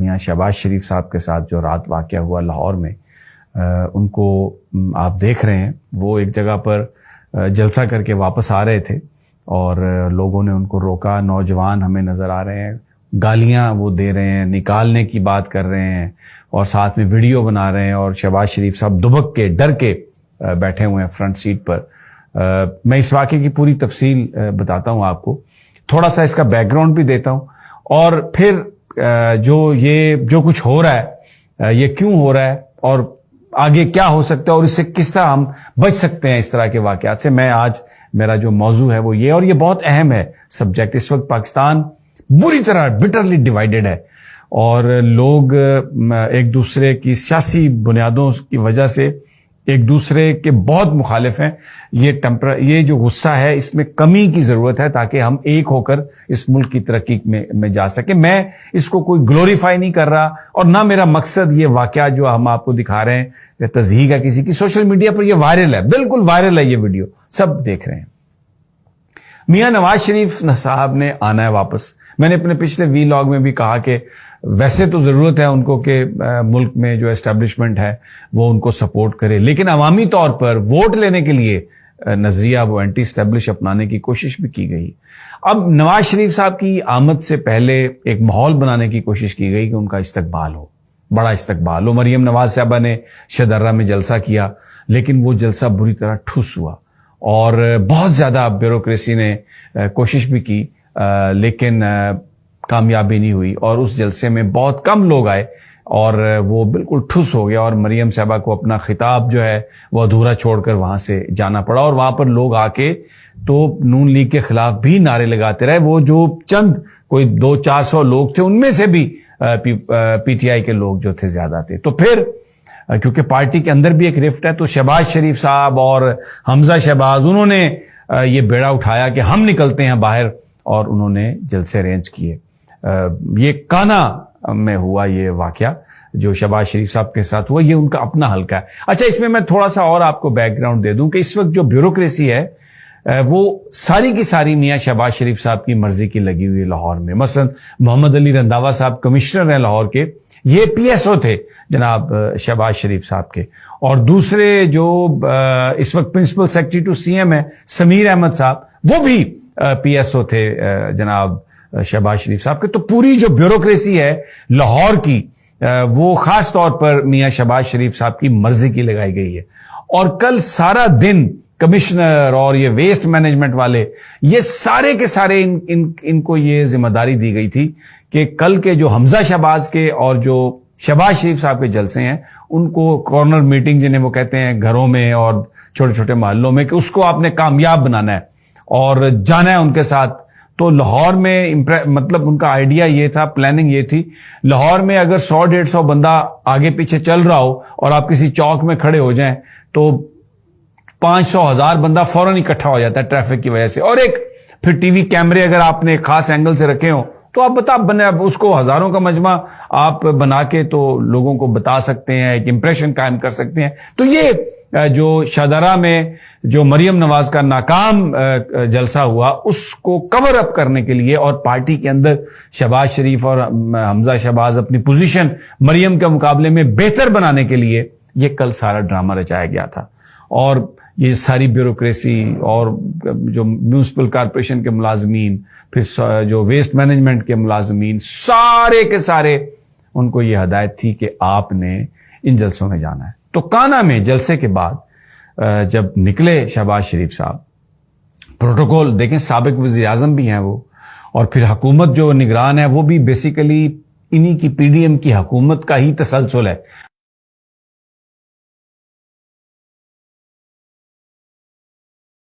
میاں شہباز شریف صاحب کے ساتھ جو رات واقعہ ہوا لاہور میں، ان کو آپ دیکھ رہے ہیں، وہ ایک جگہ پر جلسہ کر کے واپس آ رہے تھے اور لوگوں نے ان کو روکا. نوجوان ہمیں نظر آ رہے ہیں، گالیاں وہ دے رہے ہیں، نکالنے کی بات کر رہے ہیں اور ساتھ میں ویڈیو بنا رہے ہیں، اور شہباز شریف صاحب دبک کے ڈر کے بیٹھے ہوئے ہیں فرنٹ سیٹ پر. میں اس واقعے کی پوری تفصیل بتاتا ہوں آپ کو، تھوڑا سا اس کا بیک گراؤنڈ بھی دیتا ہوں، اور پھر جو کچھ ہو رہا ہے یہ کیوں ہو رہا ہے اور آگے کیا ہو سکتا ہے اور اس سے کس طرح ہم بچ سکتے ہیں اس طرح کے واقعات سے. میں آج میرا جو موضوع ہے وہ یہ، اور یہ بہت اہم ہے سبجیکٹ. اس وقت پاکستان بری طرح بٹرلی ڈیوائیڈڈ ہے اور لوگ ایک دوسرے کی سیاسی بنیادوں کی وجہ سے ایک دوسرے کے بہت مخالف ہیں. یہ جو غصہ ہے اس میں کمی کی ضرورت ہے تاکہ ہم ایک ہو کر اس ملک کی ترقی میں جا سکیں. میں اس کو کوئی گلوریفائی نہیں کر رہا، اور نہ میرا مقصد یہ واقعہ جو ہم آپ کو دکھا رہے ہیں یا تضحیق ہے کسی کی. سوشل میڈیا پر یہ وائرل ہے، بالکل وائرل ہے، یہ ویڈیو سب دیکھ رہے ہیں. میاں نواز شریف صاحب نے آنا ہے واپس. میں نے اپنے پچھلے وی لاگ میں بھی کہا کہ ویسے تو ضرورت ہے ان کو کہ ملک میں جو اسٹیبلشمنٹ ہے وہ ان کو سپورٹ کرے، لیکن عوامی طور پر ووٹ لینے کے لیے نظریہ وہ اینٹی اسٹیبلش اپنانے کی کوشش بھی کی گئی. اب نواز شریف صاحب کی آمد سے پہلے ایک ماحول بنانے کی کوشش کی گئی کہ ان کا استقبال ہو، بڑا استقبال ہو. مریم نواز صاحبہ نے شدرہ میں جلسہ کیا، لیکن وہ جلسہ بری طرح ٹھس ہوا اور بہت زیادہ بیوروکریسی نے کوشش بھی کی، لیکن کامیابی نہیں ہوئی، اور اس جلسے میں بہت کم لوگ آئے اور وہ بالکل ٹھس ہو گیا، اور مریم صاحبہ کو اپنا خطاب جو ہے وہ ادھورا چھوڑ کر وہاں سے جانا پڑا. اور وہاں پر لوگ آ کے تو نون لیگ کے خلاف بھی نعرے لگاتے رہے. وہ جو چند کوئی 200-400 لوگ تھے ان میں سے بھی پی ٹی آئی کے لوگ جو تھے زیادہ تھے. تو پھر کیونکہ پارٹی کے اندر بھی ایک رفٹ ہے، تو شہباز شریف صاحب اور حمزہ شہباز انہوں نے یہ بیڑا اٹھایا کہ ہم نکلتے ہیں باہر، اور انہوں نے جلسے ارینج کیے. یہ کانا میں ہوا یہ واقعہ جو شہباز شریف صاحب کے ساتھ ہوا، یہ ان کا اپنا حلقہ ہے. اچھا، اس میں میں تھوڑا سا اور آپ کو بیک گراؤنڈ دے دوں کہ اس وقت جو بیوروکریسی ہے وہ ساری کی ساری میاں شہباز شریف صاحب کی مرضی کی لگی ہوئی لاہور میں. مثلا محمد علی رنداوا صاحب کمشنر ہیں لاہور کے، یہ پی ایس او تھے جناب شہباز شریف صاحب کے. اور دوسرے جو اس وقت principal secretary to C M ہے سمیر احمد صاحب، وہ بھی پی ایس او تھے جناب شہباز شریف صاحب کے. تو پوری جو بیوروکریسی ہے لاہور کی وہ خاص طور پر میاں شہباز شریف صاحب کی مرضی کی لگائی گئی ہے. اور کل سارا دن کمشنر اور یہ ویسٹ مینجمنٹ والے، یہ سارے کے سارے ان کو یہ ذمہ داری دی گئی تھی کہ کل کے جو حمزہ شہباز کے اور جو شہباز شریف صاحب کے جلسے ہیں ان کو کارنر میٹنگ جنہیں وہ کہتے ہیں گھروں میں اور چھوٹے چھوٹے محلوں میں، کہ اس کو آپ نے کامیاب بنانا ہے اور جانا ہے ان کے ساتھ. تو لاہور میں مطلب ان کا آئیڈیا یہ تھا، پلاننگ یہ تھی، لاہور میں اگر 100-150 بندہ آگے پیچھے چل رہا ہو اور آپ کسی چوک میں کھڑے ہو جائیں تو 500,000 بندہ فوراً اکٹھا ہو جاتا ہے ٹریفک کی وجہ سے. اور ایک پھر ٹی وی کیمرے اگر آپ نے خاص اینگل سے رکھے ہوں تو آپ اس کو ہزاروں کا مجمع آپ بنا کے تو لوگوں کو بتا سکتے ہیں، ایک امپریشن قائم کر سکتے ہیں. تو یہ جو شاہدرہ میں جو مریم نواز کا ناکام جلسہ ہوا اس کو کور اپ کرنے کے لیے اور پارٹی کے اندر شہباز شریف اور حمزہ شہباز اپنی پوزیشن مریم کے مقابلے میں بہتر بنانے کے لیے یہ کل سارا ڈرامہ رچایا گیا تھا. اور یہ ساری بیوروکریسی اور جو میونسپل کارپوریشن کے ملازمین، پھر جو ویسٹ مینجمنٹ کے ملازمین، سارے کے سارے ان کو یہ ہدایت تھی کہ آپ نے ان جلسوں میں جانا ہے. تو کانا میں جلسے کے بعد جب نکلے شہباز شریف صاحب، پروٹوکول دیکھیں، سابق وزیر اعظم بھی ہیں وہ، اور پھر حکومت جو نگران ہے وہ بھی بیسیکلی انہی کی پی ڈی ایم کی حکومت کا ہی تسلسل ہے.